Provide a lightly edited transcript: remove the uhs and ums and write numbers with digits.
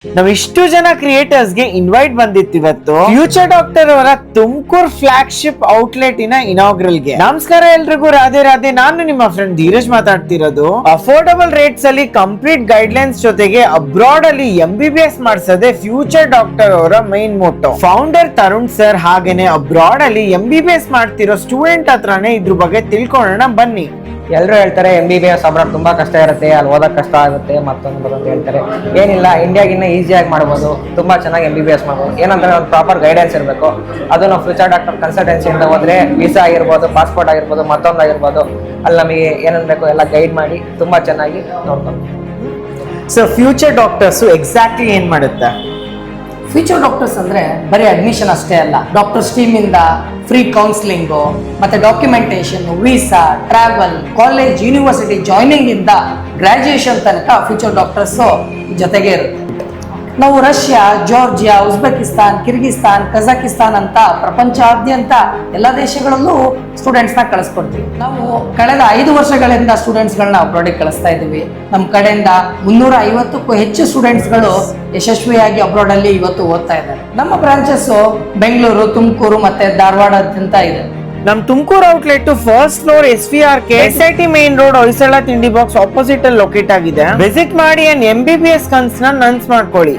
ನಾವ್ ಇಷ್ಟು ಜನ ಕ್ರಿಯೇಟರ್ಸ್ ಗೆ ಇನ್ವೈಟ್ ಬಂದಿತ್ತು ಇವತ್ತು ಫ್ಯೂಚರ್ ಡಾಕ್ಟರ್ ಅವರ ತುಮಕೂರು ಫ್ಲಾಗ್ಶಿಪ್ ಔಟ್ಲೆಟ್ ಇನ ಇನಾಗ್ರಲ್ ಗೆ. ನಮಸ್ಕಾರ ಎಲ್ರಿಗೂ, ರಾಧೆ ರಾಧೆ. ನಾನು ನಿಮ್ಮ ಫ್ರೆಂಡ್ ಧೀರಜ್ ಮಾತಾಡ್ತಿರೋದು. ಅಫೋರ್ಡಬಲ್ ರೇಟ್ಸ್ ಅಲ್ಲಿ ಕಂಪ್ಲೀಟ್ ಗೈಡ್ಲೈನ್ಸ್ ಜೊತೆಗೆ ಅಬ್ರಾಡ್ ಅಲ್ಲಿ MBBS ಮಾಡಿಸೋದೆ ಫ್ಯೂಚರ್ ಡಾಕ್ಟರ್ ಅವರ main motto. Founder Tarun sir ಹಾಗೇನೆ ಅಬ್ರಾಡ್ ಅಲ್ಲಿ MBBS ಮಾಡ್ತಿರೋ ಸ್ಟೂಡೆಂಟ್ ಹತ್ರನೇ ಇದ್ರ ಬಗ್ಗೆ ತಿಳ್ಕೊಳ್ಳೋಣ ಬನ್ನಿ. ಎಲ್ಲರೂ ಹೇಳ್ತಾರೆ MBBS ಅಬ್ರಾಡ್ ತುಂಬಾ ಕಷ್ಟ ಇರುತ್ತೆ, ಅಲ್ಲಿ ಓದಕ್ ಕಷ್ಟ ಆಗುತ್ತೆ, ಮತ್ತೊಂದು ಅಂತ ಹೇಳ್ತಾರೆ. ಏನಿಲ್ಲ, ಇಂಡಿಯಾಗಿನ್ನ ಈಸಿಯಾಗಿ ಮಾಡ್ಬೋದು, ತುಂಬಾ ಚೆನ್ನಾಗಿ MBBS ಮಾಡ್ಬೋದು. ಏನಂದ್ರೆ ಒಂದು ಪ್ರಾಪರ್ ಗೈಡೆನ್ಸ್ ಇರಬೇಕು. ಅದು ನಾವು ಫ್ಯೂಚರ್ ಡಾಕ್ಟರ್ ಕನ್ಸಲ್ಟೆನ್ಸಿಯಿಂದ ಹೋದ್ರೆ ವೀಸಾ ಆಗಿರ್ಬೋದು, ಪಾಸ್ಪೋರ್ಟ್ ಆಗಿರ್ಬೋದು, ಮತ್ತೊಂದು ಆಗಿರ್ಬೋದು, ಅಲ್ಲಿ ನಮಗೆ ಏನೇನು ಬೇಕು ಎಲ್ಲ ಗೈಡ್ ಮಾಡಿ ತುಂಬಾ ಚೆನ್ನಾಗಿ ನೋಡ್ಕೊಂಡು. ಸೊ ಫ್ಯೂಚರ್ ಡಾಕ್ಟರ್ಸ್ ಎಕ್ಸಾಕ್ಟ್ಲಿ ಏನ್ ಮಾಡುತ್ತೆ? ಫ್ಯೂಚರ್ ಡಾಕ್ಟರ್ಸ್ ಅಂದ್ರೆ ಬರೀ ಅಡ್ಮಿಷನ್ ಅಷ್ಟೇ ಅಲ್ಲ, ಡಾಕ್ಟರ್ ಸ್ಟೀಮ್ ಇಂದ ಫ್ರೀ ಕೌನ್ಸಿಲಿಂಗು, ಮತ್ತೆ documentation, visa, travel, college, university joining ಇಂದ ಗ್ರಾಜುಯೇಷನ್ ತನಕ ಫ್ಯೂಚರ್ ಡಾಕ್ಟರ್ಸ್ ಜೊತೆಗೆ ಇರುತ್ತೆ. ನಾವು Russia, Georgia, Uzbekistan, Kyrgyzstan, Kazakhstan ಅಂತ ಪ್ರಪಂಚಾದ್ಯಂತ ಎಲ್ಲ ದೇಶಗಳಲ್ಲೂ ಸ್ಟೂಡೆಂಟ್ಸ್ನ ಕಳಿಸ್ಕೊಡ್ತೀವಿ. ನಾವು ಕಳೆದ 5 ವರ್ಷಗಳಿಂದ ಸ್ಟೂಡೆಂಟ್ಸ್ಗಳನ್ನ ಅಬ್ರಾಡಿಗೆ ಕಳಿಸ್ತಾ ಇದ್ದೀವಿ. ನಮ್ಮ ಕಡೆಯಿಂದ 350ಕ್ಕೂ ಹೆಚ್ಚು ಸ್ಟೂಡೆಂಟ್ಸ್ಗಳು ಯಶಸ್ವಿಯಾಗಿ ಅಬ್ರಾಡ್ ಅಲ್ಲಿ ಇವತ್ತು ಓದ್ತಾ ಇದ್ದಾರೆ. ನಮ್ಮ ಬ್ರಾಂಚಸ್ ಬೆಂಗಳೂರು, ತುಮಕೂರು ಮತ್ತೆ ಧಾರವಾಡಾದ್ಯಂತ ಇದೆ. ನಮ್ Tumakuru outlet first floor SVRK SIT main road Hoysala ತಿಂಡಿ ಬಾಕ್ಸ್ ಆಪೋಸಿಟ್ ಅಲ್ಲಿ ಲೊಕೇಟ್ ಆಗಿದೆ. ವಿಸಿಟ್ ಮಾಡಿ MBBS ಕನ್ಸ್ನ ನನ್ಸ್ ಮಾಡ್ಕೊಳ್ಳಿ.